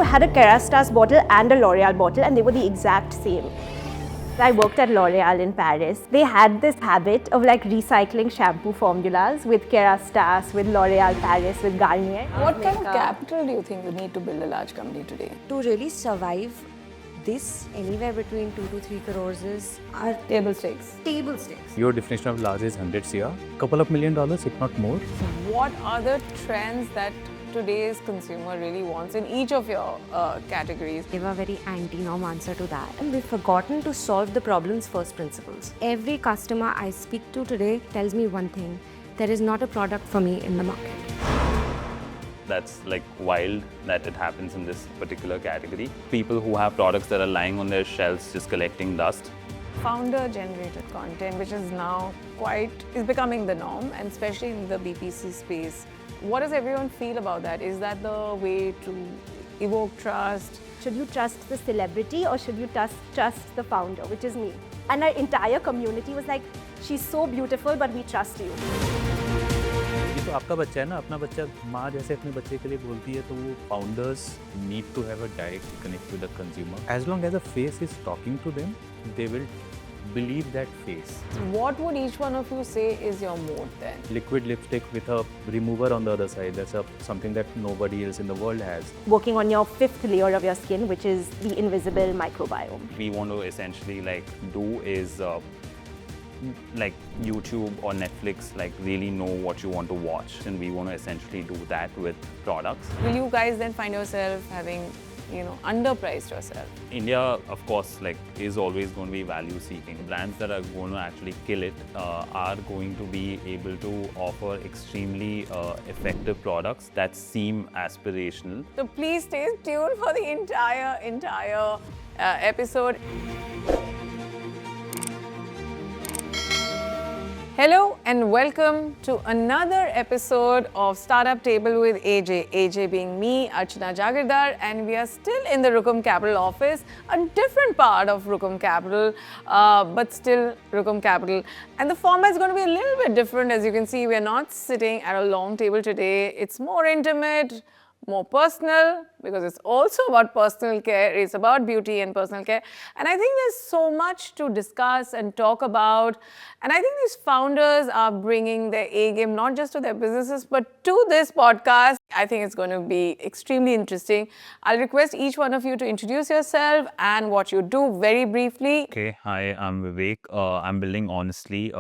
I had a Kerastase bottle and a L'Oreal bottle, and they were the exact same. I worked at L'Oreal in Paris. They had this habit of like recycling shampoo formulas with Kerastase, with L'Oreal Paris, with Garnier. What kind of capital do you think you need to build a large company today? To really survive this, anywhere between 2 to 3 crores is our Table stakes. table stakes. Your definition of large is 100 CR, couple of $1 million, if not more. What are the trends that today's consumer really wants in each of your categories? Give a very anti-norm answer to that. And we've forgotten to solve the problem's first principles. Every customer I speak to today tells me one thing: there is not a product for me in the market. That's like wild that it happens in this particular category. People who have products that are lying on their shelves just collecting dust. Founder-generated content, which is now is becoming the norm, and especially in the BPC space. What does everyone feel about that? Is that the way to evoke trust? Should you trust the celebrity or should you trust the founder, which is me? And our entire community was like, she's so beautiful, but we trust you. ये तो आपका बच्चा है ना, अपना बच्चा माँ जैसे अपने बच्चे के लिए बोलती है, तो वो founders need to have a direct connect with the consumer. As long as a face is talking to them, they will believe that face. What would each one of you say is your moat then? Liquid lipstick with a remover on the other side, that's something that nobody else in the world has. Working on your fifth layer of your skin, which is the invisible microbiome. We want to essentially do is like YouTube or Netflix, really know what you want to watch, and we want to essentially do that with products. Will you guys then find yourself having underpriced yourself? India, of course, is always going to be value seeking. Brands that are going to actually kill it are going to be able to offer extremely effective products that seem aspirational. So please stay tuned for the entire episode. Hello and welcome to another episode of Startup Table with AJ. AJ being me, Archana Jahagirdar, and we are still in the Rukum Capital office, a different part of Rukum Capital, but still Rukum Capital. And the format is going to be a little bit different. As you can see, we are not sitting at a long table today. It's more intimate, more personal, because it's also about personal care. It's about beauty and personal care. And I think there's so much to discuss and talk about. And I think these founders are bringing their A game, not just to their businesses, but to this podcast. I think it's going to be extremely interesting. I'll request each one of you to introduce yourself and what you do very briefly. Okay, hi, I'm Vivek. I'm building Honestly.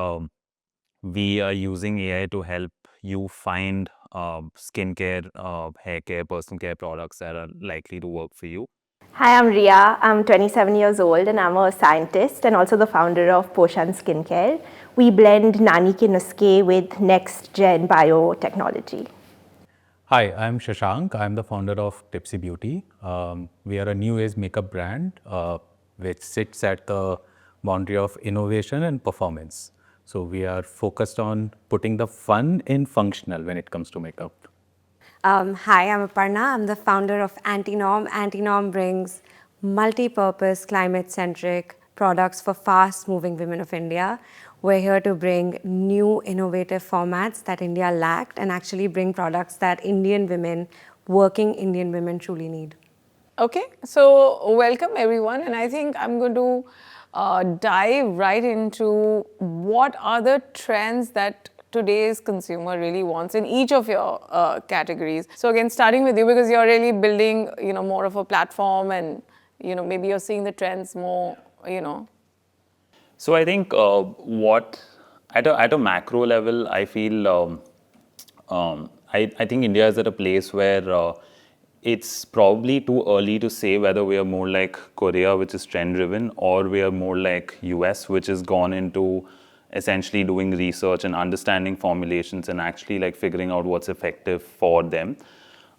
We are using AI to help you find skincare, hair care, personal care products that are likely to work for you. Hi, I'm Ria. I'm 27 years old and I'm a scientist and also the founder of Poshan Skincare. We blend Nani Ki Nuske with next-gen biotechnology. Hi, I'm Shashank. I'm the founder of Tipsy Beauty. We are a new age makeup brand which sits at the boundary of innovation and performance. So we are focused on putting the fun in functional when it comes to makeup. Hi, I'm Aparna. I'm the founder of Antinorm. Antinorm brings multi-purpose, climate-centric products for fast-moving women of India. We're here to bring new, innovative formats that India lacked and actually bring products that working Indian women truly need. Okay, so welcome everyone, and I think I'm going to dive right into what are the trends that today's consumer really wants in each of your categories. So again, starting with you, because you're really building, more of a platform, and maybe you're seeing the trends more, So I think at a macro level, I feel I think India is at a place where it's probably too early to say whether we are more like Korea, which is trend-driven, or we are more like US, which has gone into essentially doing research and understanding formulations and actually figuring out what's effective for them.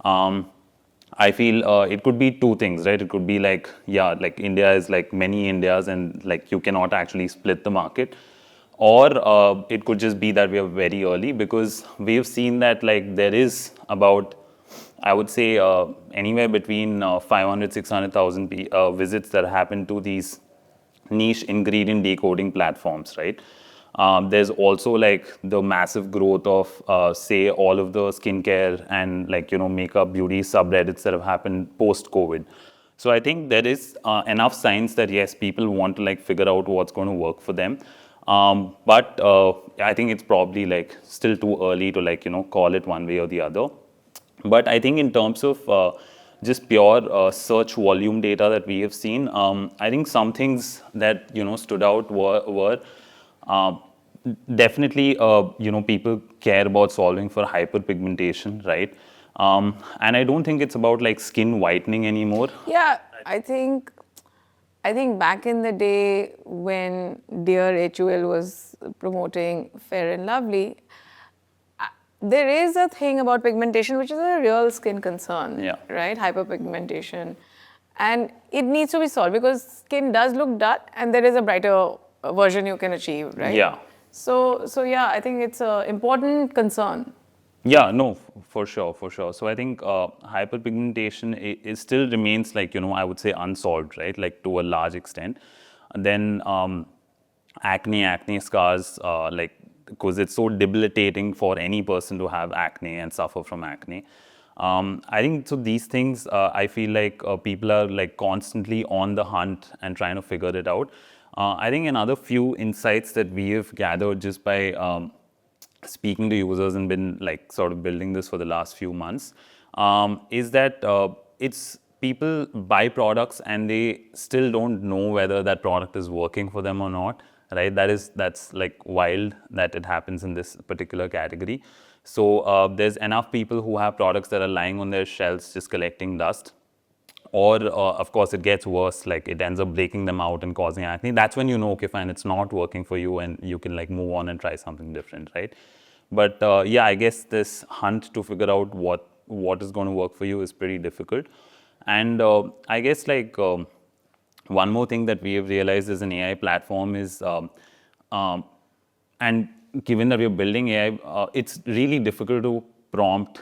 I feel it could be two things, right? It could be India is like many Indias and you cannot actually split the market. Or it could just be that we are very early, because we've seen that there is about, I would say, anywhere between 500, 600,000 visits that happen to these niche ingredient decoding platforms, right? There's also like the massive growth of, say, all of the skincare and like, makeup, beauty subreddits that have happened post-COVID. So I think there is enough signs that yes, people want to like figure out what's going to work for them. But I think it's probably like still too early to like, call it one way or the other. But I think in terms of just pure search volume data that we have seen, I think some things that stood out were definitely people care about solving for hyperpigmentation, right? And I don't think it's about like skin whitening anymore. Yeah, I think back in the day when Dear HUL was promoting Fair and Lovely, there is a thing about pigmentation which is a real skin concern, Yeah. right? Hyperpigmentation. And it needs to be solved because skin does look dull and there is a brighter version you can achieve, right? Yeah. So yeah, I think it's an important concern. Yeah, no, for sure. So I think hyperpigmentation it still remains like, I would say unsolved, right? Like to a large extent. And then acne scars, like, because it's so debilitating for any person to have acne and suffer from acne. I think so these things, I feel like people are like constantly on the hunt and trying to figure it out. I think another few insights that we have gathered just by speaking to users and been like sort of building this for the last few months, is that it's people buy products and they still don't know whether that product is working for them or not, right? That's like wild that it happens in this particular category. So there's enough people who have products that are lying on their shelves just collecting dust. Or of course it gets worse, like it ends up breaking them out and causing acne. That's when you know, okay, fine, it's not working for you and you can like move on and try something different, right? But yeah, I guess this hunt to figure out what is going to work for you is pretty difficult. And I guess like one more thing that we have realized as an AI platform is, and given that we're building AI, it's really difficult to prompt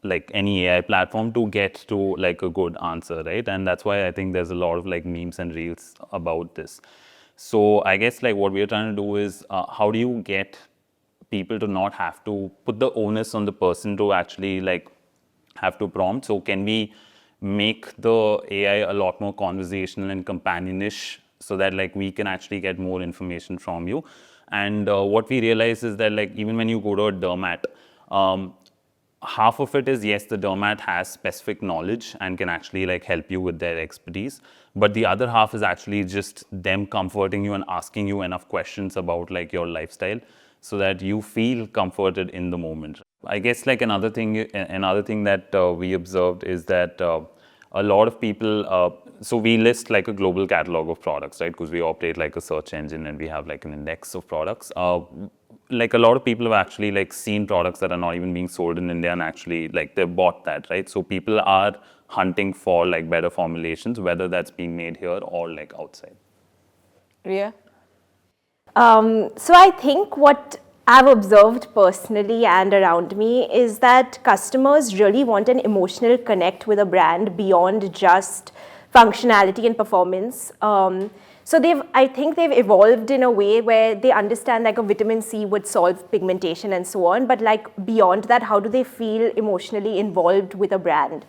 like any AI platform to get to like a good answer, right? And that's why I think there's a lot of like memes and reels about this. So I guess like what we're trying to do is how do you get people to not have to put the onus on the person to actually like have to prompt. So can we make the AI a lot more conversational and companionish so that like we can actually get more information from you? And what we realize is that like even when you go to a dermat, half of it is yes, the dermat has specific knowledge and can actually like help you with their expertise, but the other half is actually just them comforting you and asking you enough questions about like your lifestyle so that you feel comforted in the moment. I guess like another thing that we observed is that a lot of people, so we list like a global catalog of products, right? Because we operate like a search engine and we have like an index of products. Like a lot of people have actually like seen products that are not even being sold in India and actually like they've bought that, right? So people are hunting for like better formulations, whether that's being made here or like outside. Ria? So I think what I've observed personally and around me is that customers really want an emotional connect with a brand beyond just functionality and performance. So I think they've evolved in a way where they understand like a vitamin C would solve pigmentation and so on, but like beyond that, how do they feel emotionally involved with a brand?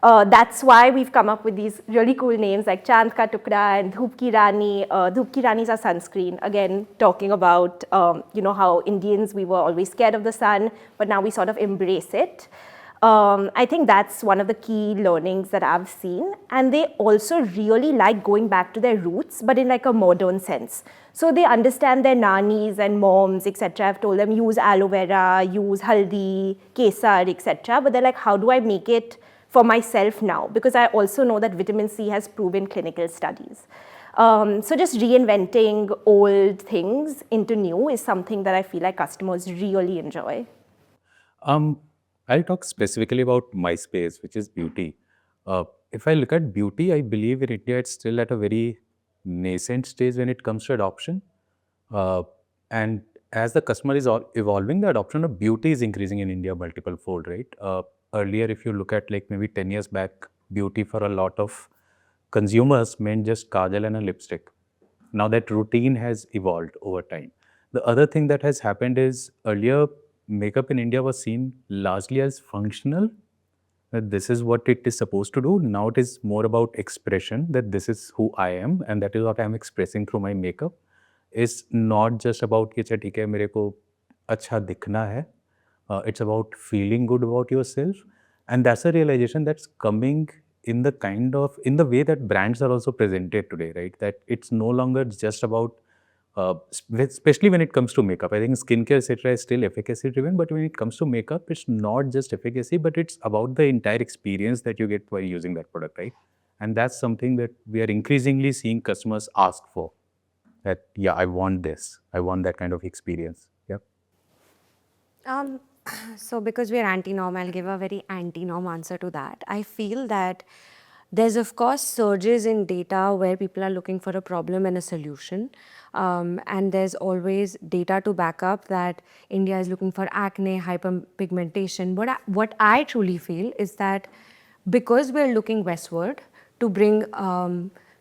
That's why we've come up with these really cool names like Chand Ka Tukda and Dhoop Ki Rani. Dhoop Ki Rani is our sunscreen. Again, talking about how Indians, we were always scared of the sun, but now we sort of embrace it. I think that's one of the key learnings that I've seen. And they also really like going back to their roots, but in like a modern sense. So they understand their nannies and moms, etc. I've told them use aloe vera, use haldi, kesar, etc. But they're like, how do I make it for myself now? Because I also know that vitamin C has proven clinical studies. So just reinventing old things into new is something that I feel like customers really enjoy. I'll talk specifically about my space, which is beauty. If I look at beauty, I believe in India it's still at a very nascent stage when it comes to adoption. And as the customer is evolving, the adoption of beauty is increasing in India multiple fold, right? Earlier, if you look at like maybe 10 years back, beauty for a lot of consumers meant just kajal and a lipstick. Now that routine has evolved over time. The other thing that has happened is earlier makeup in India was seen largely as functional, that this is what it is supposed to do. Now it is more about expression, that this is who I am and that is what I am expressing through my makeup. It's not just about कि अच्छा ठीक है मेरे को अच्छा दिखना है. It's about feeling good about yourself, and that's a realization that's coming in the way that brands are also presented today, right? That it's no longer just about especially when it comes to makeup. I think skincare, etc., is still efficacy driven, but when it comes to makeup, it's not just efficacy, but it's about the entire experience that you get while using that product, right? And that's something that we are increasingly seeing customers ask for. That, yeah, I want this. I want that kind of experience. Yep. So because we're anti-norm, I'll give a very anti-norm answer to that. I feel that there's of course surges in data where people are looking for a problem and a solution. And there's always data to back up that India is looking for acne, hyperpigmentation. What I truly feel is that because we're looking westward to bring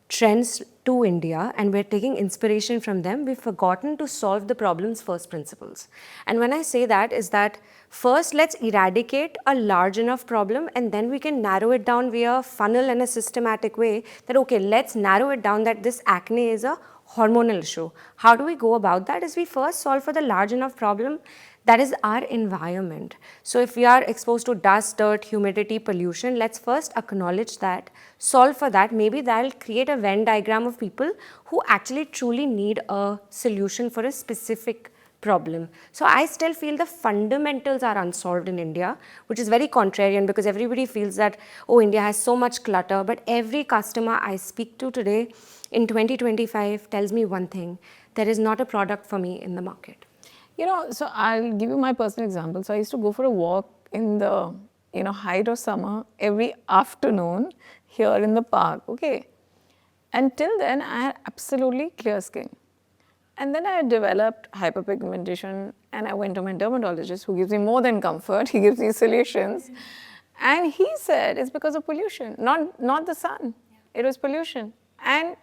trends to India and we're taking inspiration from them, we've forgotten to solve the problem's first principles. And when I say that is that first let's eradicate a large enough problem and then we can narrow it down via a funnel and a systematic way that, okay, let's narrow it down that this acne is a hormonal issue. How do we go about that? Is we first solve for the large enough problem that is our environment. So if we are exposed to dust, dirt, humidity, pollution, let's first acknowledge that, solve for that. Maybe that'll create a Venn diagram of people who actually truly need a solution for a specific problem. So I still feel the fundamentals are unsolved in India, which is very contrarian because everybody feels that, oh, India has so much clutter, but every customer I speak to today in 2025 tells me one thing: there is not a product for me in the market. You know, so I'll give you my personal example. So I used to go for a walk in the, height of summer every afternoon here in the park, okay? Until then, I had absolutely clear skin. And then I developed hyperpigmentation and I went to my dermatologist who gives me more than comfort, he gives me solutions. And he said it's because of pollution, not the sun, it was pollution. And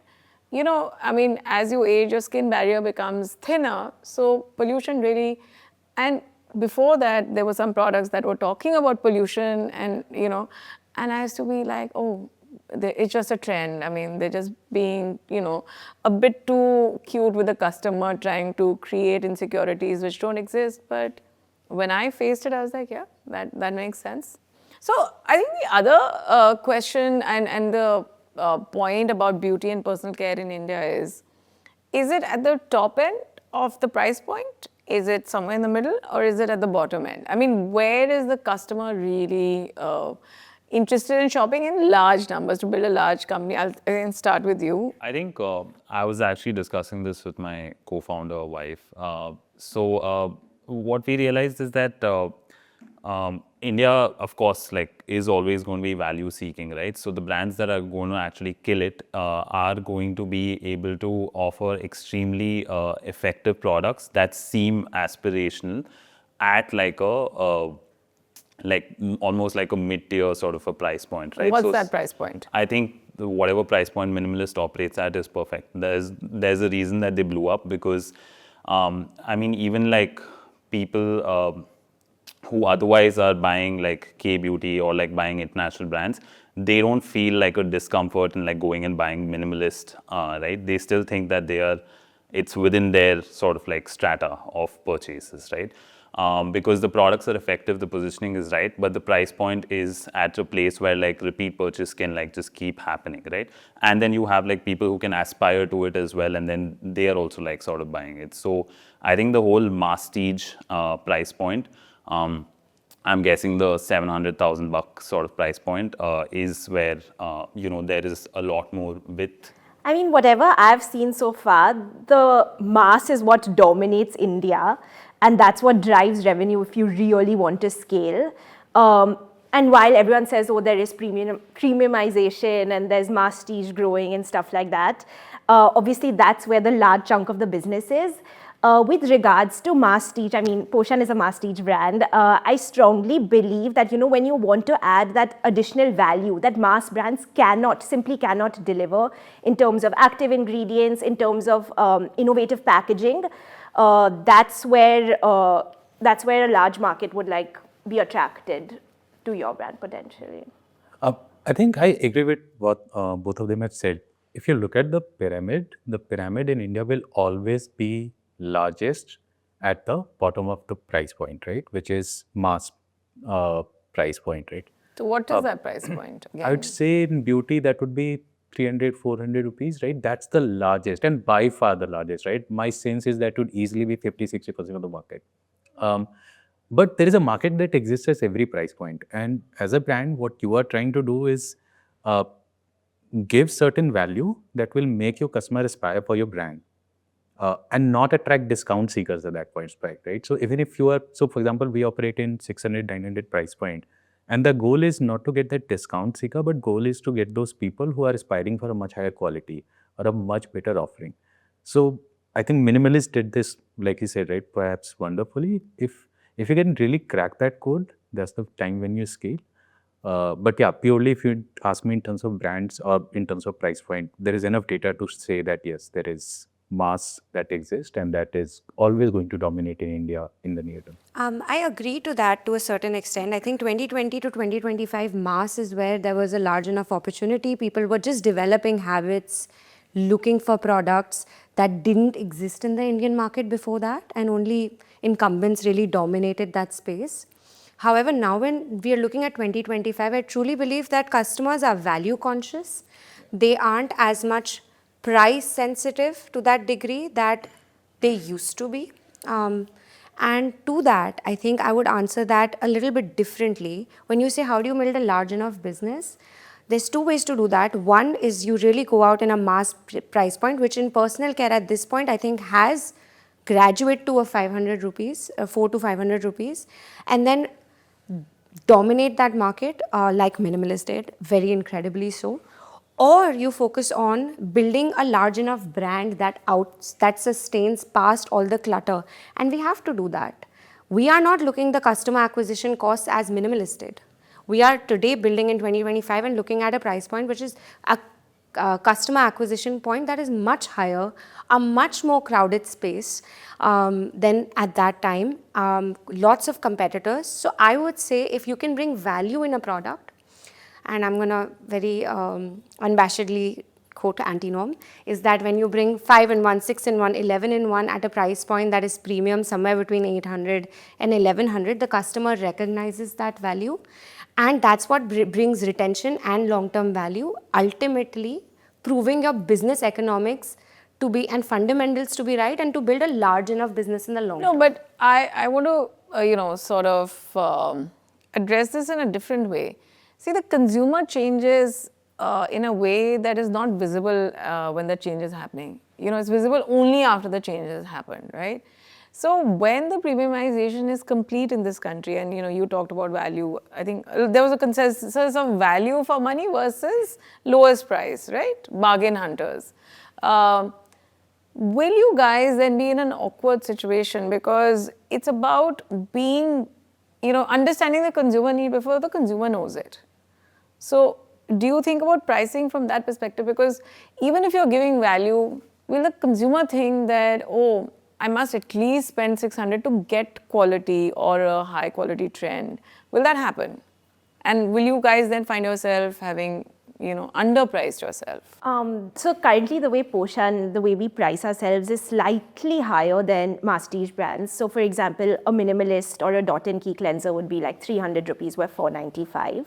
as you age, your skin barrier becomes thinner. So pollution really, and before that, there were some products that were talking about pollution and, and I used to be like, oh, it's just a trend. I mean, they're just being, a bit too cute with the customer, trying to create insecurities which don't exist. But when I faced it, I was like, yeah, that makes sense. So I think the other question and the point about beauty and personal care in India is it at the top end of the price point? Is it somewhere in the middle or is it at the bottom end? I mean, where is the customer really interested in shopping in large numbers to build a large company? I'll start with you. I think I was actually discussing this with my co-founder wife. So what we realized is that India, of course, is always going to be value seeking, right? So the brands that are going to actually kill it are going to be able to offer extremely effective products that seem aspirational at almost like a mid-tier sort of a price point, right? What's that price point? I think whatever price point minimalist operates at is perfect. There's a reason that they blew up because, even people who otherwise are buying K-beauty or buying international brands, they don't feel like a discomfort in going and buying minimalist, right? They still think that it's within their sort of strata of purchases, right? Because the products are effective, the positioning is right, but the price point is at a place where repeat purchase can just keep happening, right? And then you have people who can aspire to it as well, and then they are also sort of buying it. So I think the whole masstige price point, I'm guessing the $700,000 sort of price point is where there is a lot more width. I mean, whatever I've seen so far, the mass is what dominates India, and that's what drives revenue if you really want to scale. And while everyone says, oh, there is premiumization and there's masstige growing and stuff like that, obviously that's where the large chunk of the business is. With regards to masstige, I mean, Poshan is a masstige brand. I strongly believe that, when you want to add that additional value that mass brands simply cannot deliver in terms of active ingredients, in terms of innovative packaging, that's where a large market would like be attracted to your brand potentially. I think I agree with what both of them have said. If you look at the pyramid in India will always be largest at the bottom of the price point, right? Which is mass price point, right? So what is that price point again? I would say in beauty that would be 300, 400 rupees, right? That's the largest and by far the largest, right? My sense is that would easily be 50, 60% of the market. But there is a market that exists at every price point. And as a brand, what you are trying to do is give certain value that will make your customer aspire for your brand. And not attract discount seekers at that point, right? So even if you are, so for example, we operate in 600, 900 price point, and the goal is not to get that discount seeker, but goal is to get those people who are aspiring for a much higher quality or a much better offering. So I think Minimalist did this, like you said, right, perhaps wonderfully. If you can really crack that code, that's the time when you scale. But yeah, purely if you ask me in terms of brands or in terms of price point, there is enough data to say that yes, there is mass that exists and that is always going to dominate in India in the near term. I agree to that to a certain extent. I think 2020 to 2025 mass is where there was a large enough opportunity. People were just developing habits, looking for products that didn't exist in the Indian market before that, and only incumbents really dominated that space. However, now when we are looking at 2025, I truly believe that customers are value conscious. They aren't as much price sensitive to that degree that they used to be. And to that, I think I would answer that a little bit differently. When you say, how do you build a large enough business? There's two ways to do that. One is you really go out in a mass price point, which in personal care at this point, I think has graduate to a 500 rupees, 4 to 500 rupees, and then dominate that market like Minimalist did, very incredibly so. Or you focus on building a large enough brand that sustains past all the clutter. And we have to do that. We are not looking the customer acquisition costs as Minimalist did. We are today building in 2025 and looking at a price point which is a customer acquisition point that is much higher, a much more crowded space than at that time, lots of competitors. So I would say if you can bring value in a product, and I'm going to very unabashedly quote Antinom, is that when you bring 5 in 1, 6 in 1, 11 in 1 at a price point that is premium, somewhere between 800 and 1100, the customer recognizes that value. And that's what brings retention and long-term value, ultimately proving your business economics to be and fundamentals to be right and to build a large enough business in the long term. No, but I want to, sort of address this in a different way. See, the consumer changes in a way that is not visible when the change is happening. It's visible only after the change has happened, right? So when the premiumization is complete in this country, and you talked about value, I think there was a consensus of value for money versus lowest price, right? Bargain hunters. Will you guys then be in an awkward situation because it's about being, understanding the consumer need before the consumer knows it? So do you think about pricing from that perspective? Because even if you're giving value, will the consumer think that, oh, I must at least spend 600 to get quality or a high quality trend? Will that happen? And will you guys then find yourself having, underpriced yourself? So currently the way Poshan, the way we price ourselves is slightly higher than masstige brands. So for example, a Minimalist or a Dot & Key cleanser would be like 300 rupees, we're 495.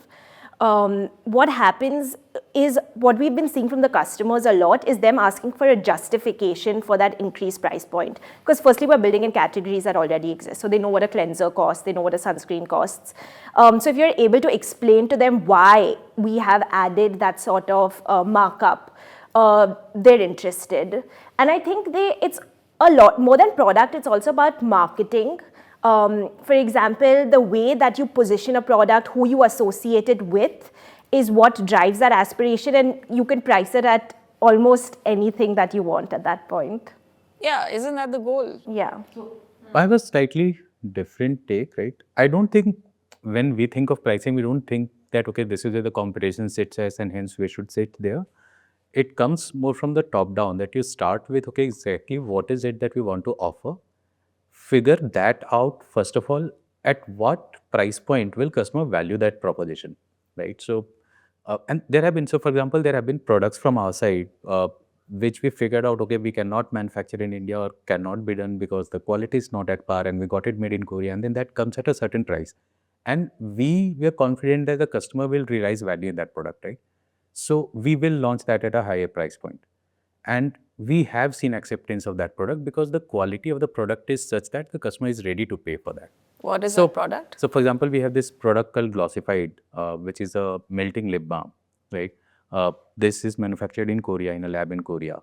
What happens is, what we've been seeing from the customers a lot is them asking for a justification for that increased price point. Because firstly, we're building in categories that already exist. So they know what a cleanser costs, they know what a sunscreen costs. So if you're able to explain to them why we have added that sort of markup, they're interested. And I think it's a lot more than product, it's also about marketing. For example, the way that you position a product, who you associate it with, is what drives that aspiration, and you can price it at almost anything that you want at that point. Yeah, isn't that the goal? Yeah. I have a slightly different take, right? I don't think when we think of pricing, we don't think that, okay, this is where the competition sits as and hence we should sit there. It comes more from the top down, that you start with, okay, exactly what is it that we want to offer figure that out first of all. At what price point will customer value that proposition, right? So, and there have been, so for example, there have been products from our side which we figured out, okay, we cannot manufacture in India or cannot be done because the quality is not at par, and we got it made in Korea, and then that comes at a certain price. And we were confident that the customer will realize value in that product, right? So we will launch that at a higher price point. And we have seen acceptance of that product because the quality of the product is such that the customer is ready to pay for that. What is that product? So, for example, we have this product called Glossified, which is a melting lip balm, right? This is manufactured in Korea, in a lab in Korea.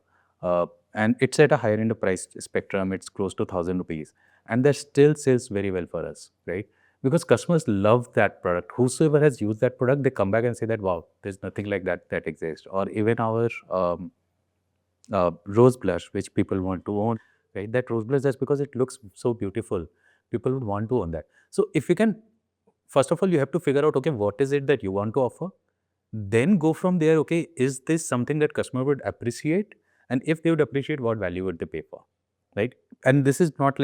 And it's at a higher end of price spectrum. It's close to 1,000 rupees. And that still sells very well for us, right? Because customers love that product. Whosoever has used that product, they come back and say that, wow, there's nothing like that that exists. Or even our rose blush, which people want to own, right? That rose blush, that's because it looks so beautiful. People would want to own that. So if you can, first of all, you have to figure out, okay, what is it that you want to offer? Then go from there, okay, is this something that customer would appreciate? And if they would appreciate, what value would they pay for, right? And this is not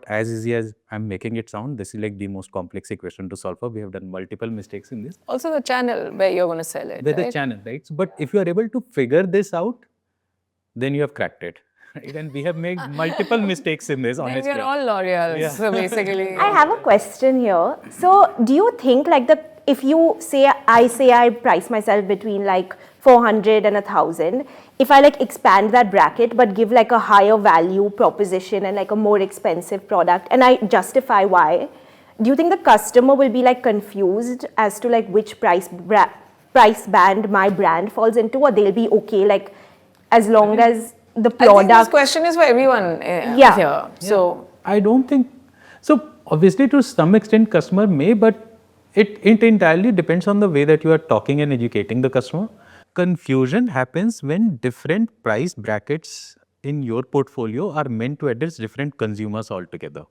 as easy as I'm making it sound. This is like the most complex equation to solve for. We have done multiple mistakes in this. Also the channel where you're going to sell it, With right? the channel, right? So, but if you are able to figure this out, then you have cracked it. Right? And we have made multiple mistakes in this, honestly. Then we are all L'Oreal, so basically. I have a question here. So, do you think like if you say I price myself between like 400 and 1,000, if I like expand that bracket but give like a higher value proposition and like a more expensive product, and I justify why, do you think the customer will be like confused as to like which price band my brand falls into, or they'll be okay like as long as the product? I think this question is for everyone here. So I don't think so. Obviously, to some extent, customer may, but it entirely depends on the way that you are talking and educating the customer. Confusion happens when different price brackets in your portfolio are meant to address different consumers altogether.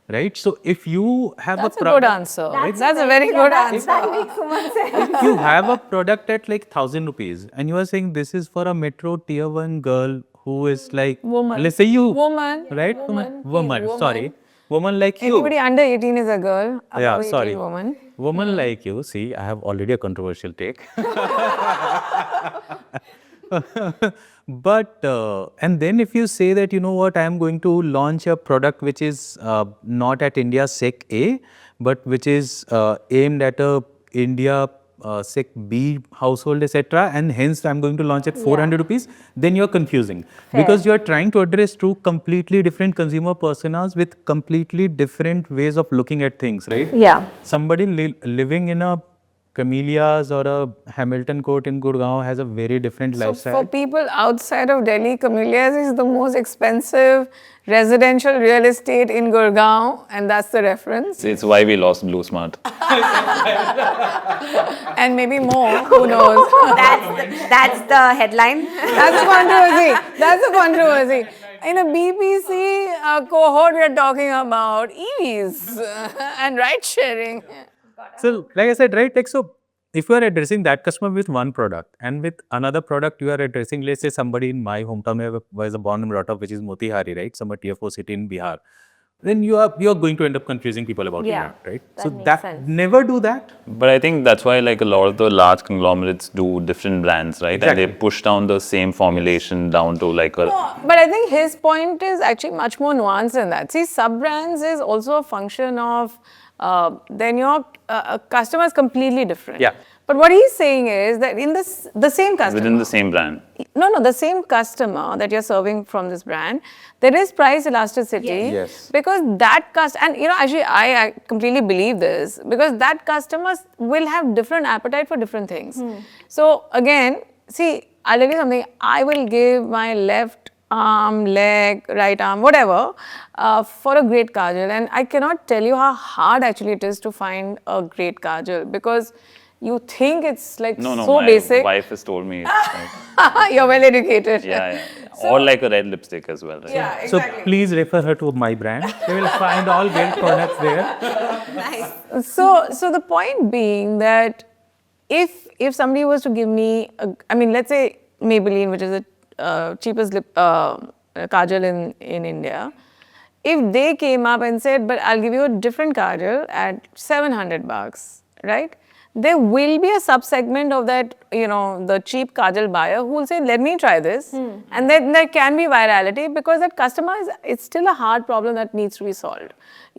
Right? So if you have that's a good answer. That's a very good answer. That makes so much sense. If you have a product at like 1,000 rupees and you are saying this is for a metro tier 1 girl who is like, woman. Let's say you, woman, right? Woman. Sorry. Woman like you. Everybody under 18 is a girl. Yeah, sorry. Woman. Woman like you. See, I have already a controversial take. But, and then if you say that, you know what, I am going to launch a product which is not at India Sec A, but which is aimed at a India Sec B household, etc. And hence I'm going to launch at 400 rupees, then you're confusing. Fair. Because you're trying to address two completely different consumer personas with completely different ways of looking at things, right? Yeah. Somebody living in a Camellias or a Hamilton Court in Gurgaon has a very different lifestyle. For people outside of Delhi, Camellias is the most expensive residential real estate in Gurgaon, and that's the reference. It's why we lost Blue Smart. And maybe more, who knows? That's the headline. That's a controversy. That's a controversy. In a BPC cohort, we are talking about EVs and ride sharing. So, like I said, right, like, so if you are addressing that customer with one product and with another product you are addressing, let's say somebody in my hometown who was born and brought up, which is Motihari, right, some tier 4 city in Bihar, then you are going to end up confusing people about that, right? That so makes that sense. never do that. But I think that's why like a lot of the large conglomerates do different brands, right? Exactly. And they push down the same formulation down to like a... But I think his point is actually much more nuanced than that. See, sub-brands is also a function of then your customer is completely different. Yeah. But what he's saying is that in the same customer. Within the same brand. No, the same customer that you're serving from this brand, there is price elasticity. Yes. Because that customer, and you know, actually, I completely believe this, because that customers will have different appetite for different things. So again, see, I'll tell you something, I will give my left arm, leg, right arm, whatever, for a great kajal. And I cannot tell you how hard actually it is to find a great kajal, because you think it's like No, so my basic. wife has told me it's like, You're well educated. yeah. Or like a red lipstick as well, right? Yeah, So exactly. please refer her to my brand. You will find all great products there. So the point being that if somebody was to give me, I mean, let's say Maybelline, which is the cheapest lip kajal in India, if they came up and said, but I'll give you a different kajal at $700, right? There will be a subsegment of that, the cheap kajal buyer who will say, let me try this. And then there can be virality because that customer it's still a hard problem that needs to be solved.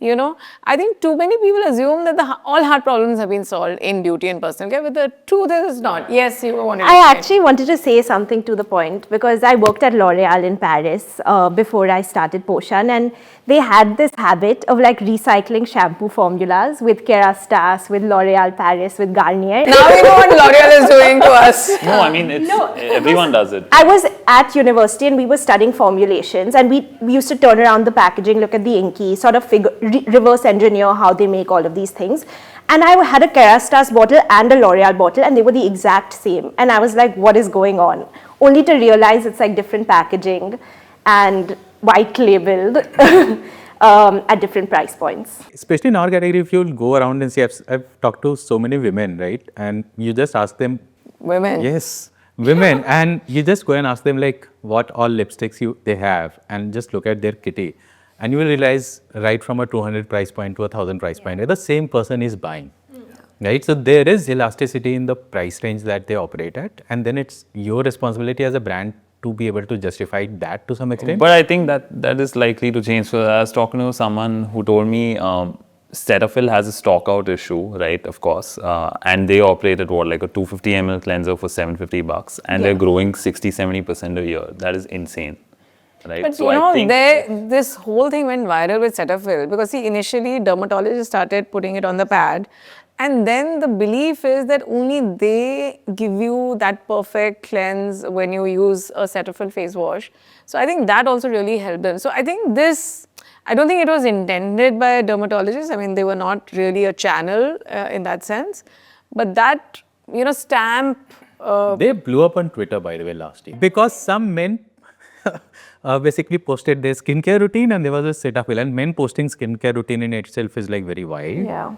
I think too many people assume that all hard problems have been solved in beauty and personal care, but the truth is not. Yes, you wanted to say. I actually wanted to say something to the point because I worked at L'Oreal in Paris before I started Poshan, and they had this habit of like recycling shampoo formulas with Kerastase, with L'Oreal Paris, with Garnier. Now you know what L'Oreal is doing to us. No, I mean, everyone does it. I was at university and we were studying formulations, and we used to turn around the packaging, look at the inky, sort of reverse engineer how they make all of these things. And I had a Kerastase bottle and a L'Oreal bottle, and they were the exact same. And I was like, what is going on? Only to realize it's like different packaging and white labeled at different price points. Especially in our category, if you go around and see, I've talked to so many women, right? And you just ask them. Women. Yes, women. And you just go and ask them like what all lipsticks they have, and just look at their kitty. And you will realize right from a 200 price point to a 1000 price point, the same person is buying. Right? So there is elasticity in the price range that they operate at. And then it's your responsibility as a brand to be able to justify that to some extent. But I think that is likely to change. So I was talking to someone who told me Cetaphil has a stock out issue, right? Of course. And they operate at what, like a 250 ml cleanser for $750, and they're growing 60-70% a year. That is insane. Right. But so I think this whole thing went viral with Cetaphil because see, initially dermatologists started putting it on the pad, and then the belief is that only they give you that perfect cleanse when you use a Cetaphil face wash. So I think that also really helped them. So I think I don't think it was intended by a dermatologist. I mean, they were not really a channel in that sense, but that stamp. They blew up on Twitter, by the way, last year because some men basically posted their skincare routine, and there was a Cetaphil, and men posting skincare routine in itself is like very wild. Yeah.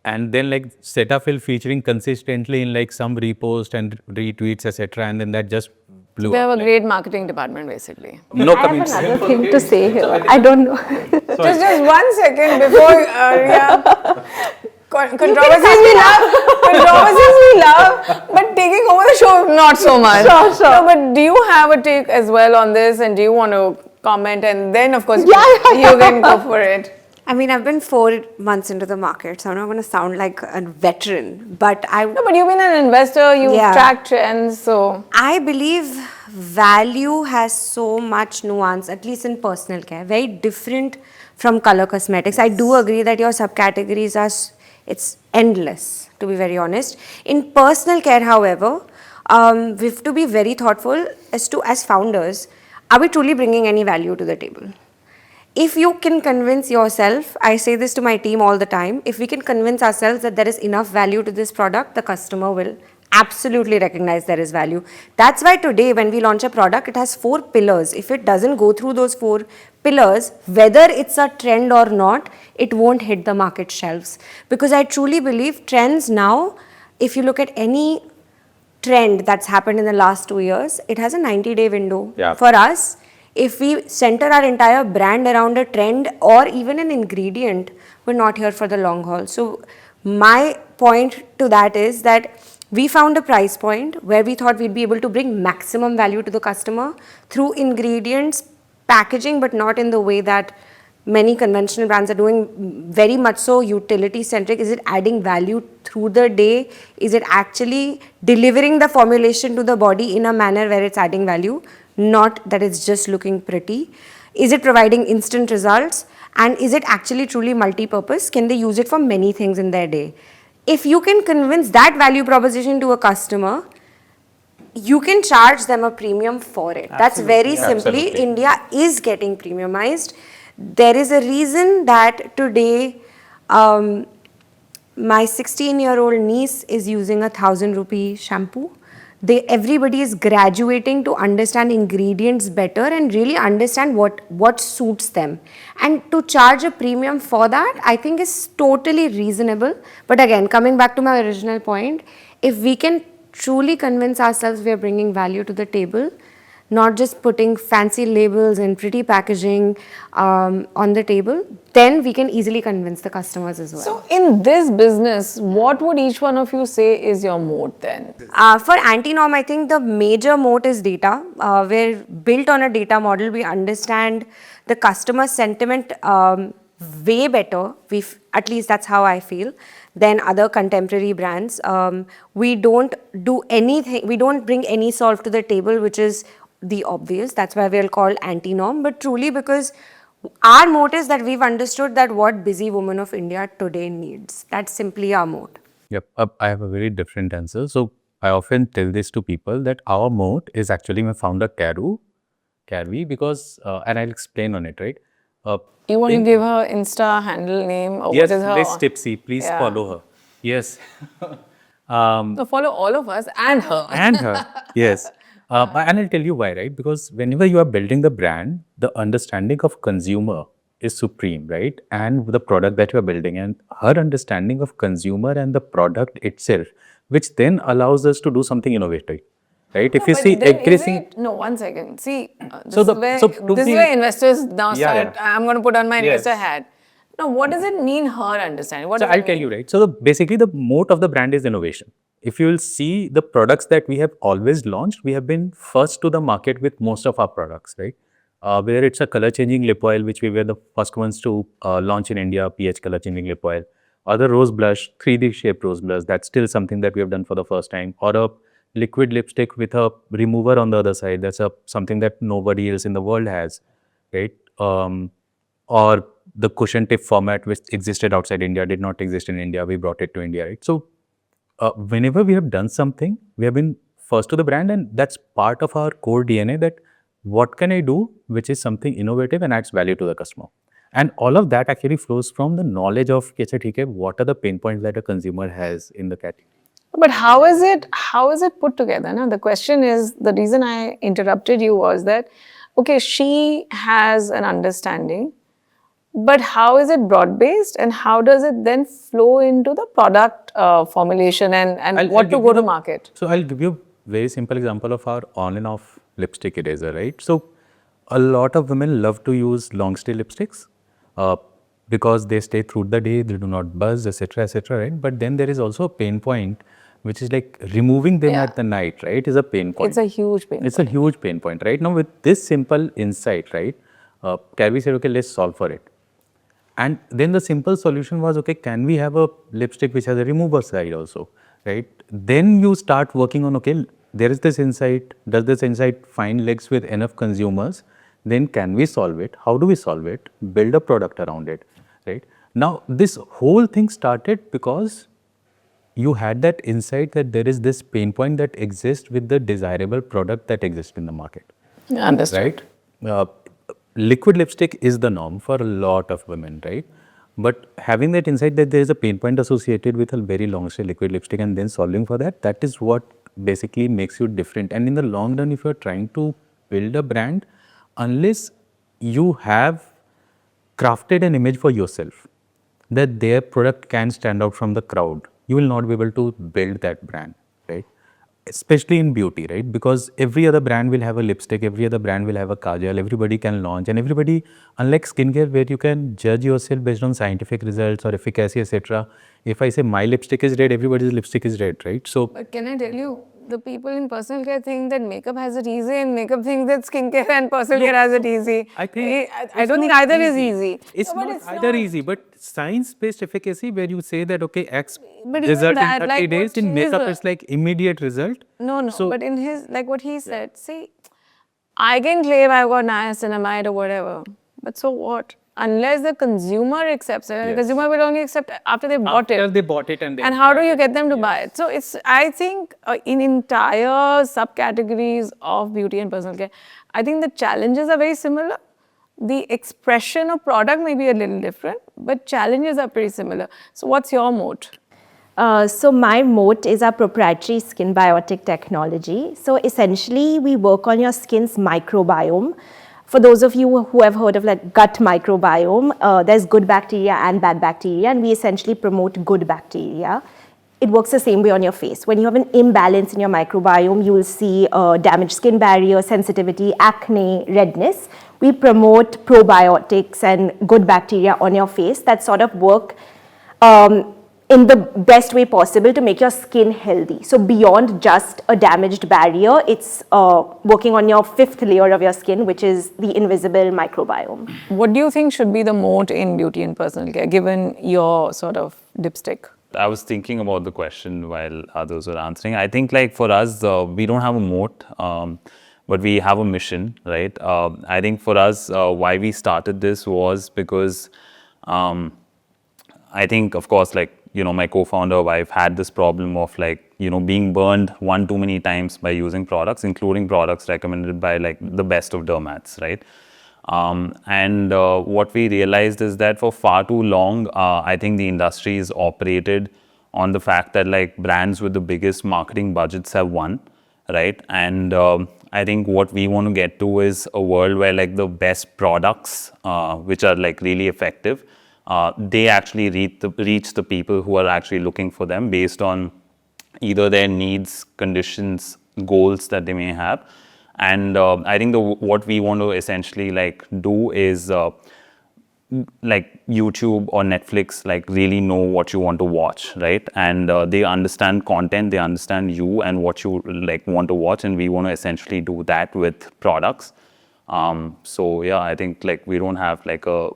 And then like Cetaphil featuring consistently in like some repost and retweets, etc. And then that just blew We up. have a great marketing department basically. No I have comments. another thing to say here. I don't know. Just 1 second before controversies we love, but taking over the show, not so much. Sure. No, but do you have a take as well on this, and do you want to comment? And then, of course, you can go for it. I mean, I've been 4 months into the market, so I'm not going to sound like a veteran, but No, but you've been an investor, you've tracked trends, so. I believe value has so much nuance, at least in personal care, very different from color cosmetics. I do agree that your subcategories it's endless, to be very honest. In personal care, however, we have to be very thoughtful as founders, are we truly bringing any value to the table? If you can convince yourself, I say this to my team all the time, if we can convince ourselves that there is enough value to this product, the customer will absolutely recognize there is value. That's why today when we launch a product, it has 4 pillars. If it doesn't go through those 4 pillars, whether it's a trend or not, it won't hit the market shelves. Because I truly believe trends now, if you look at any trend that's happened in the last 2 years, it has a 90-day window. Yeah. For us, if we center our entire brand around a trend or even an ingredient, we're not here for the long haul. So my point to that is that we found a price point where we thought we'd be able to bring maximum value to the customer through ingredients, packaging, but not in the way that many conventional brands are doing, very much so utility centric. Is it adding value through the day? Is it actually delivering the formulation to the body in a manner where it's adding value? Not that it's just looking pretty. Is it providing instant results? And is it actually truly multi-purpose? Can they use it for many things in their day? If you can convince that value proposition to a customer, you can charge them a premium for it. Absolutely. That's very simply, Absolutely. India is getting premiumized. There is a reason that today my 16-year-old niece is using a 1,000 rupee shampoo. Everybody is graduating to understand ingredients better and really understand what suits them. And to charge a premium for that, I think is totally reasonable. But again, coming back to my original point, if we can truly convince ourselves we are bringing value to the table, not just putting fancy labels and pretty packaging on the table, then we can easily convince the customers as well. So in this business, what would each one of you say is your moat then? For Antinorm, I think the major moat is data. We're built on a data model. We understand the customer sentiment way better. At least that's how I feel, than other contemporary brands. We don't do anything. We don't bring any solve to the table, which is the obvious. That's why we're called Antinorm. But truly, because our moat is that we've understood that what busy woman of India today needs. That's simply our moat. Yep, I have a very different answer. So I often tell this to people that our moat is actually my founder Karvi, because, and I'll explain on it, right? You want to give her Insta handle name or Yes, what is her? Liz Tipsy, please Yeah. follow her. Yes. So follow all of us and her. And her, yes. And I'll tell you why, right? Because whenever you are building the brand, the understanding of consumer is supreme, right? And the product that you are building, and her understanding of consumer and the product itself, which then allows us to do something innovative, right? If you But see then is everything, it- no, one second. See, this, So is, the- where, so to this is be- where investors now Yeah, start. yeah. I'm going to put on my investor Yes. hat. Now, what does it mean, her understanding? What So does it I'll tell mean? you, right? So basically, the moat of the brand is innovation. If you will see the products that we have always launched, we have been first to the market with most of our products, right? Whether it's a color changing lip oil, which we were the first ones to launch in India, pH color changing lip oil, or the rose blush, 3D shaped rose blush. That's still something that we have done for the first time, or a liquid lipstick with a remover on the other side. That's something that nobody else in the world has, right? Or the cushion tip format which existed outside India did not exist in India. We brought it to India, right? So whenever we have done something, we have been first to the brand, and that's part of our core DNA, that what can I do which is something innovative and adds value to the customer. And all of that actually flows from the knowledge of what are the pain points that a consumer has in the category. But how is it put together? Now, the question is, the reason I interrupted you was that, okay, she has an understanding, but how is it broad-based and how does it then flow into the product formulation and I'll what to give go you to the- market? So I'll give you a very simple example of our on and off lipstick eraser, right? So a lot of women love to use long stay lipsticks because they stay through the day, they do not buzz, etc., right? But then there is also a pain point, which is like removing them Yeah. at the night, right? Is a pain point. It's a huge pain. It's a huge pain point, right? Now with this simple insight, right? Karvi said, okay, let's solve for it. And then the simple solution was, okay, can we have a lipstick which has a remover side also, right? Then you start working on, okay, there is this insight. Does this insight find legs with enough consumers? Then can we solve it? How do we solve it? Build a product around it, right? Now, this whole thing started because you had that insight that there is this pain point that exists with the desirable product that exists in the market. Understood. Right? Liquid lipstick is the norm for a lot of women, right? But having that insight that there is a pain point associated with a very long stay liquid lipstick and then solving for that, that is what basically makes you different. And in the long run, if you're trying to build a brand, unless you have crafted an image for yourself that their product can stand out from the crowd, you will not be able to build that brand, right? Especially in beauty, right? Because every other brand will have a lipstick, every other brand will have a kajal, everybody can launch, and everybody, unlike skincare where you can judge yourself based on scientific results or efficacy, etc. If I say my lipstick is red, everybody's lipstick is red, right? So But can I tell you, the people in personal care think that makeup has it easy and makeup thinks that skincare and personal care has it easy. I think I don't think either is easy. It's No, but not it's either not. easy, but science-based efficacy where you say that okay, X But even result that, in 30 like days what in makeup she's- is like immediate result. No, So- but in his, like what he said, see, I can claim I've got niacinamide or whatever, but so what? Unless the consumer accepts it, and the Yes. consumer will only accept after they bought it. After they bought it and they And how do you get them to buy it? So it's, I think in entire subcategories of beauty and personal care, I think the challenges are very similar. The expression of product may be a little different, but challenges are pretty similar. So what's your moat? So my moat is our proprietary skin biotic technology. So essentially, we work on your skin's microbiome. For those of you who have heard of like gut microbiome, there's good bacteria and bad bacteria, and we essentially promote good bacteria. it works the same way on your face. When you have an imbalance in your microbiome, you will see damaged skin barrier, sensitivity, acne, redness. We promote probiotics and good bacteria on your face that sort of work in the best way possible to make your skin healthy. So beyond just a damaged barrier, it's working on your fifth layer of your skin, which is the invisible microbiome. What do you think should be the moat in beauty and personal care, given your sort of dipstick? I was thinking about the question while others were answering. I think like for us, we don't have a moat, but we have a mission, right? I think for us, why we started this was because I think, of course, like, my co-founder wife had this problem of like, being burned one too many times by using products, including products recommended by like the best of dermats, right? And what we realized is that for far too long, I think the industry is operated on the fact that like brands with the biggest marketing budgets have won, right? And I think what we want to get to is a world where like the best products, which are like really effective, they actually reach the people who are actually looking for them based on either their needs, conditions, goals that they may have. And I think what we want to essentially like do is like YouTube or Netflix like really know what you want to watch, right? And they understand content, they understand you and what you like want to watch, and we want to essentially do that with products. So yeah, I think like we don't have like a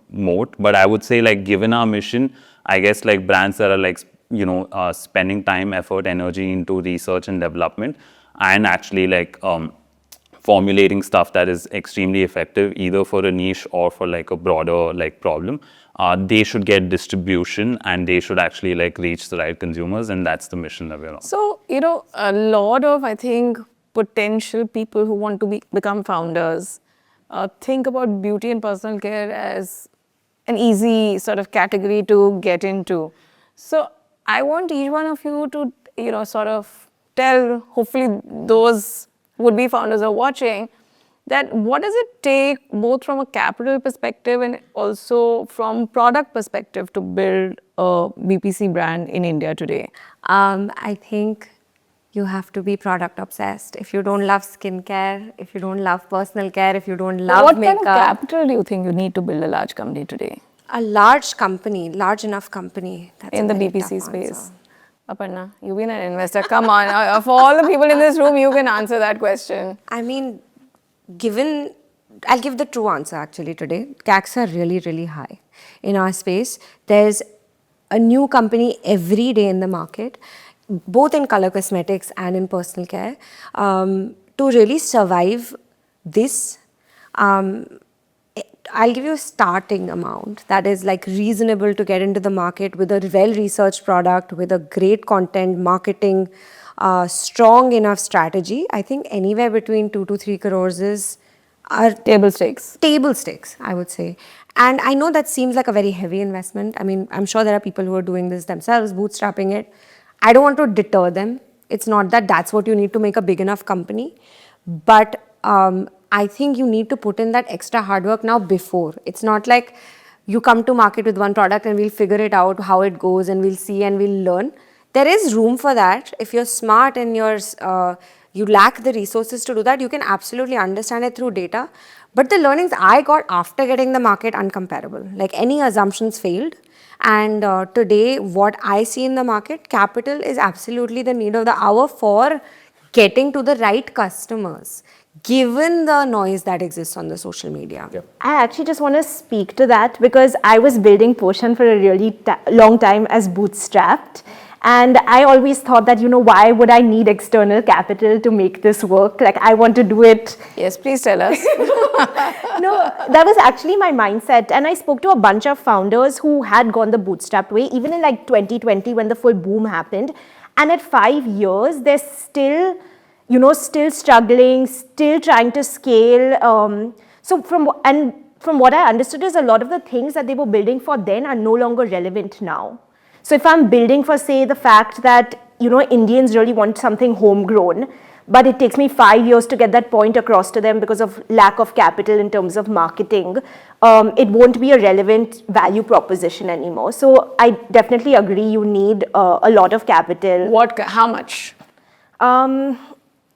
moat, but I would say like given our mission, I guess like brands that are like spending time, effort, energy into research and development, and actually like formulating stuff that is extremely effective either for a niche or for like a broader like problem, they should get distribution and they should actually like reach the right consumers, and that's the mission that we're on. So, a lot of, I think, potential people who want to become founders think about beauty and personal care as an easy sort of category to get into. So I want each one of you to, sort of tell, hopefully those would-be founders are watching, that what does it take both from a capital perspective and also from product perspective to build a BPC brand in India today? I think you have to be product obsessed. If you don't love skincare, if you don't love personal care, if you don't love What makeup. kind of capital do you think you need to build a large company today? A large company, large enough company. That's In a the very BPC tough space. answer. Aparna, you've been an investor. Come on. Of all the people in this room, you can answer that question. I mean, I'll give the true answer actually today. CACs are really, really high in our space. There's a new company every day in the market, both in color cosmetics and in personal care. To really survive this, I'll give you a starting amount that is like reasonable to get into the market with a well-researched product, with a great content, marketing, strong enough strategy. I think anywhere between 2 to 3 crores are Table stakes. table stakes, I would say. And I know that seems like a very heavy investment. I mean, I'm sure there are people who are doing this themselves, bootstrapping it. I don't want to deter them. It's not that that's what you need to make a big enough company. But I think you need to put in that extra hard work now before. It's not like you come to market with one product and we'll figure it out how it goes and we'll see and we'll learn. There is room for that. If you're smart and you lack the resources to do that, you can absolutely understand it through data. But the learnings I got after getting the market uncomparable. Like any assumptions failed. And today, what I see in the market, capital is absolutely the need of the hour for getting to the right customers, given the noise that exists on the social media. Yep. I actually just want to speak to that because I was building Poshan for a really long time as bootstrapped. And I always thought that, why would I need external capital to make this work? Like, I want to do it. Yes, please tell us. No, that was actually my mindset. And I spoke to a bunch of founders who had gone the bootstrapped way, even in like 2020 when the full boom happened. And at 5 years, they're still, still struggling, still trying to scale. So from what I understood is a lot of the things that they were building for then are no longer relevant now. So if I'm building for, say, the fact that Indians really want something homegrown, but it takes me 5 years to get that point across to them because of lack of capital in terms of marketing. It won't be a relevant value proposition anymore. So I definitely agree you need a lot of capital. How much?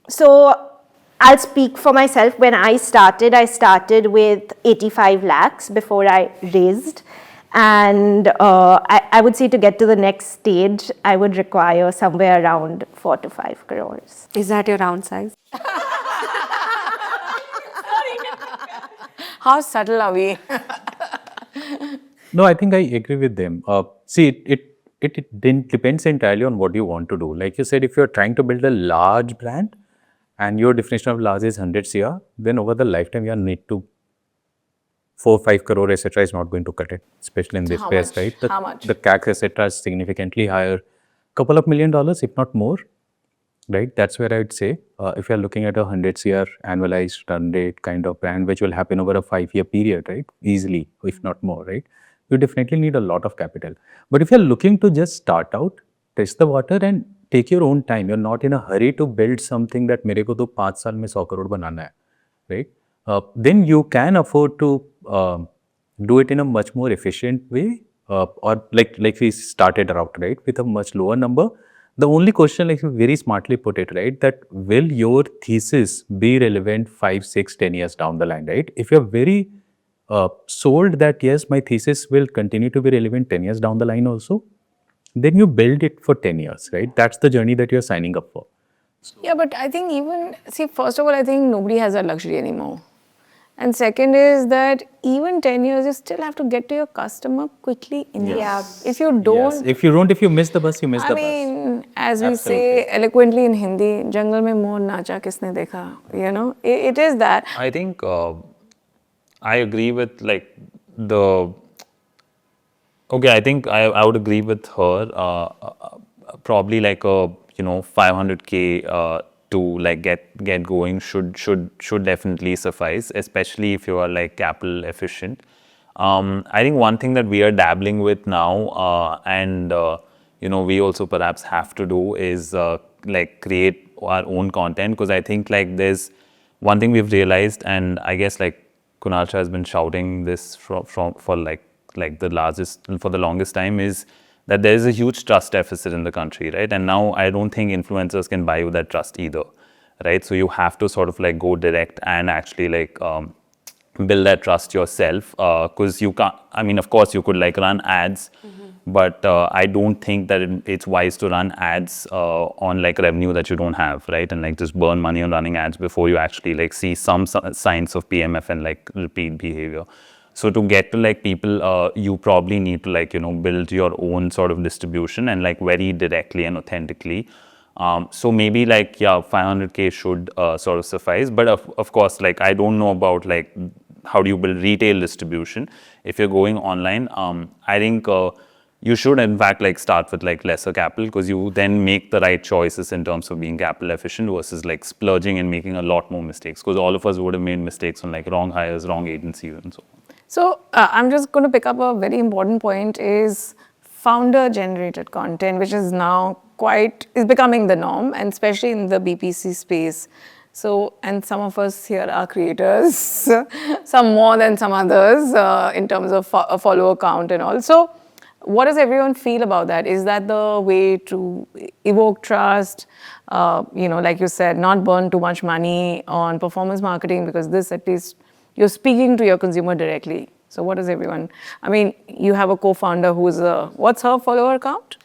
So I'll speak for myself. When I started with 85 lakhs before I raised. And I would say to get to the next stage, I would require somewhere around 4 to 5 crores. Is that your round size? How subtle are we? No, I think I agree with them. See, it depends entirely on what you want to do. Like you said, if you're trying to build a large brand and your definition of large is 100 CR, then over the lifetime you need to 4, 5 crore, etc. is not going to cut it, especially in this space, right? How much? The CAC, etc. is significantly higher. Couple of $1 million, if not more, right? That's where I would say, if you're looking at a 100 CR annualized run rate kind of brand, which will happen over a 5-year period, right? Easily, if not more, right? You definitely need a lot of capital. But if you're looking to just start out, test the water and take your own time. You're not in a hurry to build something that मेरे को तो 5 साल में 100 crore बनाना है, right? Then you can afford to do it in a much more efficient way, or like we started out, right, with a much lower number. The only question, like you very smartly put it, right, that will your thesis be relevant 5, 6, 10 years down the line, right? If you're very sold that yes, my thesis will continue to be relevant 10 years down the line also, then you build it for 10 years, right? That's the journey that you're signing up for. Yeah, but I think first of all, I think nobody has that luxury anymore. And second is that even 10 years, you still have to get to your customer quickly enough. Yes. If you don't... Yes. If you miss the bus, you miss the bus. I mean, as we say eloquently in Hindi, jungle mein moor nacha kisne dekha, it is that. I think I agree with like the... Okay, I think I would agree with her. Probably like a 500K to like get going should definitely suffice, especially if you are like capital efficient. I think one thing that we are dabbling with now, and we also perhaps have to do is like create our own content, because I think like there's one thing we've realized, and I guess like Kunal has been shouting this for the longest time, is that there is a huge trust deficit in the country, right? And now I don't think influencers can buy you that trust either, right? So you have to sort of like go direct and actually like build that trust yourself, because you can't, I mean, of course you could like run ads, but I don't think that it's wise to run ads on like revenue that you don't have, right? And like just burn money on running ads before you actually like see some signs of PMF and like repeat behavior. So to get to like people, you probably need to like, build your own sort of distribution and like very directly and authentically. So maybe like, 500K should sort of suffice. But of course, like, I don't know about like, how do you build retail distribution? If you're going online, I think you should in fact like start with like lesser capital, because you then make the right choices in terms of being capital efficient versus like splurging and making a lot more mistakes, because all of us would have made mistakes on like wrong hires, wrong agencies and so on. So I'm just going to pick up a very important point, is founder generated content, which is now is becoming the norm, and especially in the BPC space. So, and some of us here are creators, some more than some others in terms of a follower count and all. So what does everyone feel about that? Is that the way to evoke trust? Like you said, not burn too much money on performance marketing, because this at least you're speaking to your consumer directly. So what does everyone, I mean, you have a co-founder who's what's her follower count?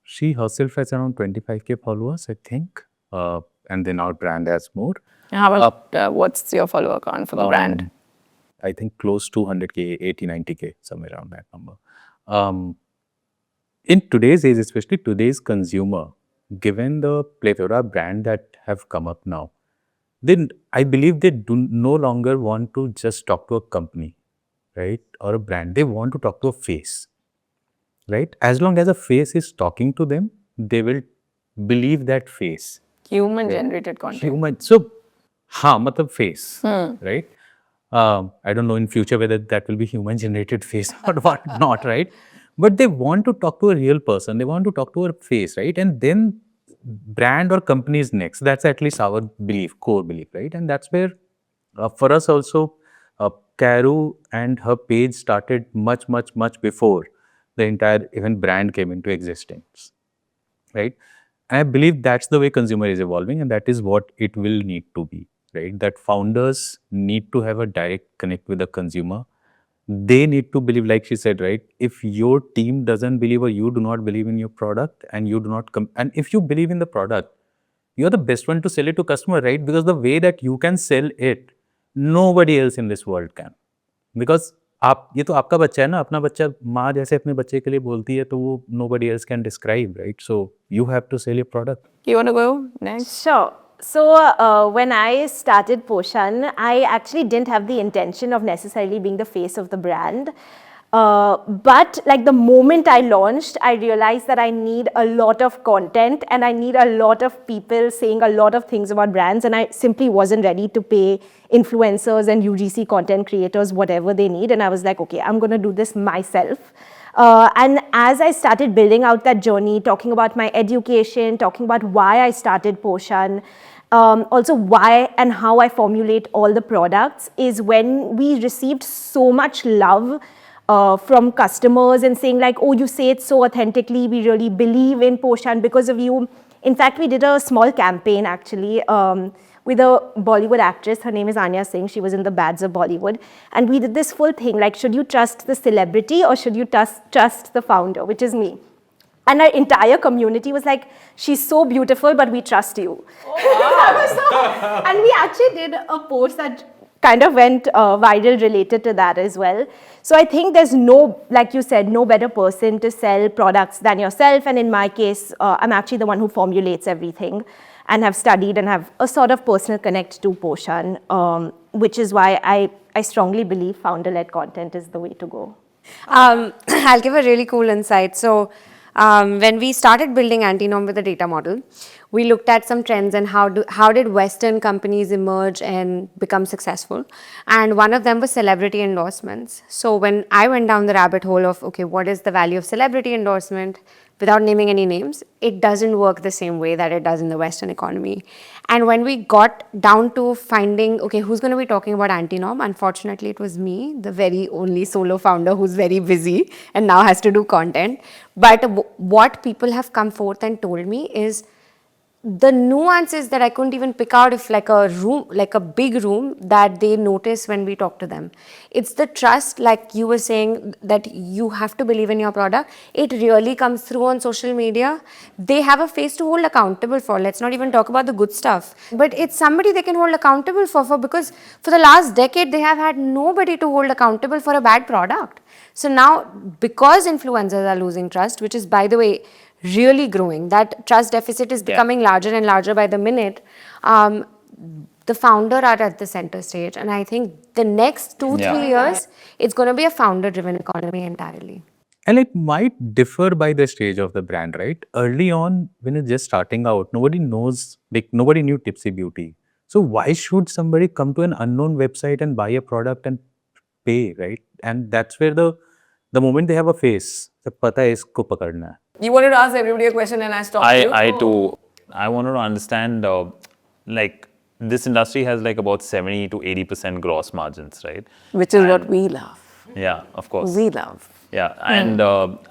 She herself has around 25K followers, I think. And then our brand has more. How about what's your follower count for the brand? I think close to 100K, 80, 90K, somewhere around that number. In today's age, especially today's consumer, given the plethora brand that have come up now, then I believe they do no longer want to just talk to a company, right, or a brand. They want to talk to a face, right? As long as a face is talking to them, they will believe that face. Human generated content. So, matlab face, right? I don't know in future whether that will be human generated face or what not, right? but they want to talk to a real person. They want to talk to a face, right? And then brand or company is next. That's at least our belief, core belief, right? And that's where for us also, Karu and her page started much before the entire even brand came into existence, right? And I believe that's the way consumer is evolving, and that is what it will need to be, right? That founders need to have a direct connect with the consumer. They need to believe, like she said, right? If your team doesn't believe or you do not believe in your product and you do not and if you believe in the product, you're the best one to sell it to customer, right? Because the way that you can sell it, nobody else in this world can. Because आप ये तो आपका बच्चा है ना, अपना बच्चा माँ जैसे अपने बच्चे के लिए बोलती है तो वो nobody else can describe, right? So you have to sell your product. You want to go next? Sure. So when I started Poshan, I actually didn't have the intention of necessarily being the face of the brand. But like the moment I launched, I realized that I need a lot of content and I need a lot of people saying a lot of things about brands, and I simply wasn't ready to pay influencers and UGC content creators whatever they need. And I was like, okay, I'm going to do this myself. And as I started building out that journey, talking about my education, talking about why I started Poshan, also why and how I formulate all the products, is when we received so much love from customers and saying like, oh, you say it so authentically, we really believe in Poshan because of you. In fact, we did a small campaign actually with a Bollywood actress. Her name is Anya Singh. She was in the Bads of Bollywood. And we did this full thing, like, should you trust the celebrity or should you trust the founder, which is me? And our entire community was like, she's so beautiful, but we trust you. Oh, wow. And we actually did a post that kind of went viral related to that as well. So I think there's no, like you said, no better person to sell products than yourself. And in my case, I'm actually the one who formulates everything and have studied and have a sort of personal connect to Poshan, which is why I strongly believe founder-led content is the way to go. I'll give a really cool insight. So when we started building Antinom with the data model, we looked at some trends and how did Western companies emerge and become successful. And one of them was celebrity endorsements. So when I went down the rabbit hole of, okay, what is the value of celebrity endorsement, without naming any names, it doesn't work the same way that it does in the Western economy. And when we got down to finding, okay, who's going to be talking about Antinom? Unfortunately, it was me, the very only solo founder who's very busy and now has to do content. But what people have come forth and told me is the nuances that I couldn't even pick out if like a big room that they notice when we talk to them. It's the trust, like you were saying, that you have to believe in your product. It really comes through on social media. They have a face to hold accountable for. Let's not even talk about the good stuff. But it's somebody they can hold accountable for because for the last decade, they have had nobody to hold accountable for a bad product. So now, because influencers are losing trust, which is, by the way, really growing, that trust deficit is becoming larger and larger by the minute, the founder are at the center stage. And I think the next 2-3 years, it's going to be a founder-driven economy entirely. And it might differ by the stage of the brand, right? Early on, when it's just starting out, nobody knows, like nobody knew Tipsy Beauty. So why should somebody come to an unknown website and buy a product and pay, right? And that's where the moment they have a face, pata hai isko pakadna hai. You wanted to ask everybody a question and I stopped you. I wanted to understand, like, this industry has like about 70 to 80% gross margins, right? Which is what we love. Yeah, of course. We love. Yeah, and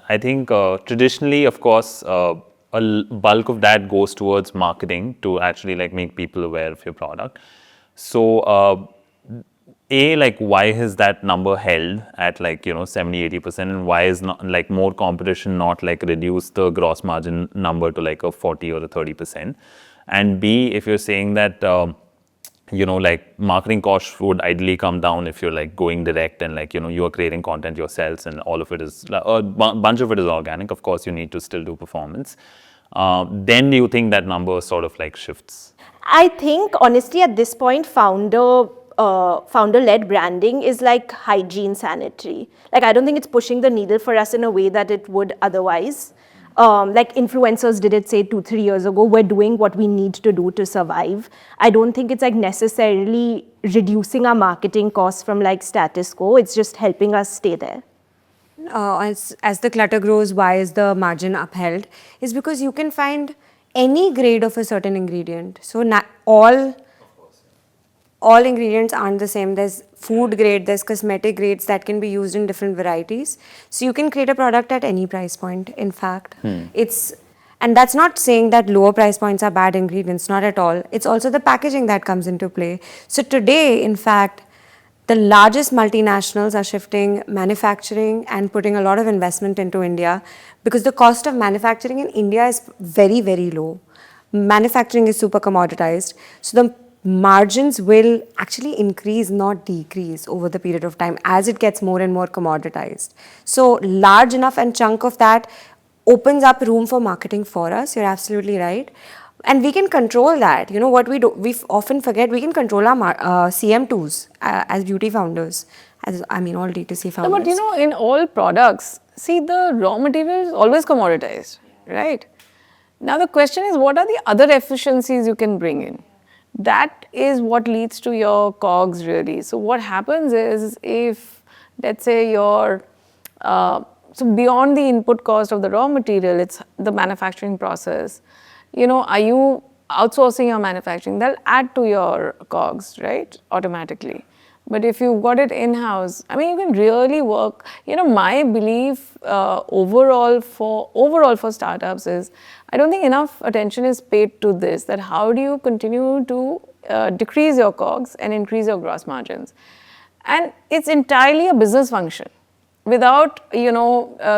I think traditionally, of course, a bulk of that goes towards marketing to actually like make people aware of your product. So, like, why has that number held at like, 70, 80%, and why is not like more competition not like reduce the gross margin number to like a 40 or a 30%? And B, if you're saying that, like marketing costs would ideally come down if you're like going direct and like, you are creating content yourselves and all of it is, a bunch of it is organic. Of course, you need to still do performance. Then do you think that number sort of like shifts? I think honestly at this point, founder-led branding is like hygiene sanitary. Like, I don't think it's pushing the needle for us in a way that it would otherwise. Like influencers did it, say, 2-3 years ago. We're doing what we need to do to survive. I don't think it's like necessarily reducing our marketing costs from like status quo. It's just helping us stay there. as the clutter grows, why is the margin upheld? Is because you can find any grade of a certain ingredient. So all ingredients aren't the same. There's food grade, there's cosmetic grades that can be used in different varieties. So you can create a product at any price point, in fact. And that's not saying that lower price points are bad ingredients, not at all. It's also the packaging that comes into play. So today, in fact, the largest multinationals are shifting manufacturing and putting a lot of investment into India because the cost of manufacturing in India is very, very low. Manufacturing is super commoditized. So the margins will actually increase, not decrease over the period of time as it gets more and more commoditized. So large enough and chunk of that opens up room for marketing for us. You're absolutely right. And we can control that. You know what we do? We often forget we can control our CM2s as beauty founders, all D2C founders. No, but in all products, see, the raw material is always commoditized, right? Now the question is, what are the other efficiencies you can bring in? That is what leads to your COGS really. So what happens is, if let's say your so beyond the input cost of the raw material, it's the manufacturing process. Are you outsourcing your manufacturing? That'll add to your COGS, right? Automatically. But if you've got it in-house, you can really work. My belief overall for startups is, I don't think enough attention is paid to this, that how do you continue to decrease your COGS and increase your gross margins? And it's entirely a business function without,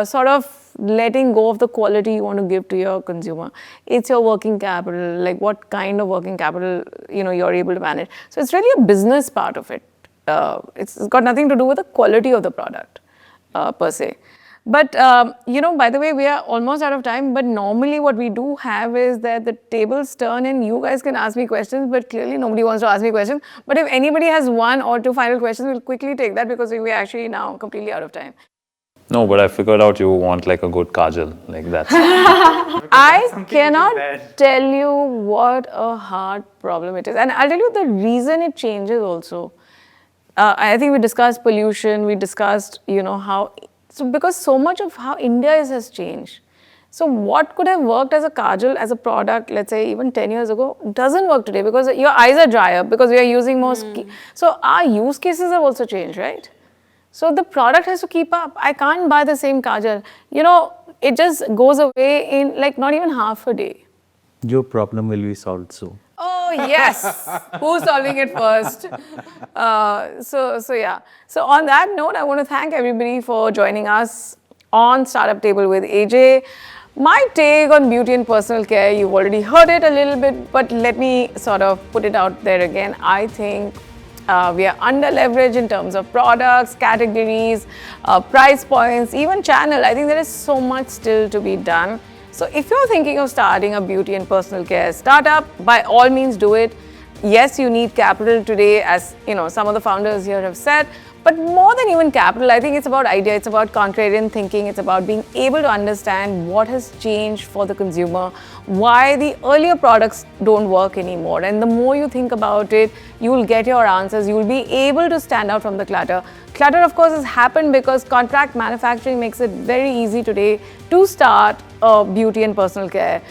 sort of letting go of the quality you want to give to your consumer. It's your working capital, like what kind of working capital, you're able to manage. So it's really a business part of it. It's got nothing to do with the quality of the product per se. But, by the way, we are almost out of time, but normally what we do have is that the tables turn and you guys can ask me questions, but clearly nobody wants to ask me questions. But if anybody has one or two final questions, we'll quickly take that because we're actually now completely out of time. No, but I figured out you want like a good kajal, like that. I cannot tell you what a hard problem it is. And I'll tell you the reason it changes also. I think we discussed pollution, we discussed, because so much of how India has changed. So what could have worked as a kajal, as a product, let's say even 10 years ago, doesn't work today because your eyes are drier, because we are using more So our use cases have also changed, right? So the product has to keep up. I can't buy the same kajal. It just goes away in like not even half a day. Your problem will be solved soon. Oh, yes. Who's solving it first? So yeah. So on that note, I want to thank everybody for joining us on Startup Table with AJ. My take on beauty and personal care, you've already heard it a little bit, but let me sort of put it out there again. I think we are under leveraged in terms of products, categories, price points, even channel. I think there is so much still to be done. So if you're thinking of starting a beauty and personal care startup, by all means do it. Yes, you need capital today, as some of the founders here have said, but more than even capital, I think it's about idea, it's about contrarian thinking, it's about being able to understand what has changed for the consumer, why the earlier products don't work anymore. And the more you think about it, you will get your answers, you will be able to stand out from the clutter. Clutter, of course, has happened because contract manufacturing makes it very easy today to start a beauty and personal care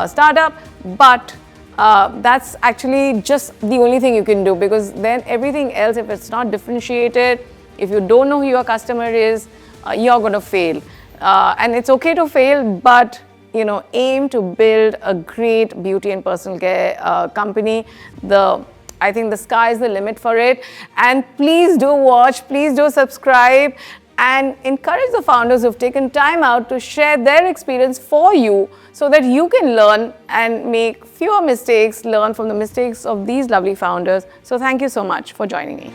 startup, but that's actually just the only thing you can do, because then everything else, if it's not differentiated, if you don't know who your customer is, you're going to fail. And it's okay to fail, but aim to build a great beauty and personal care company. I think the sky is the limit for it. And please do watch, please do subscribe, and encourage the founders who've taken time out to share their experience for you, so that you can learn and make fewer mistakes, learn from the mistakes of these lovely founders. So thank you so much for joining me.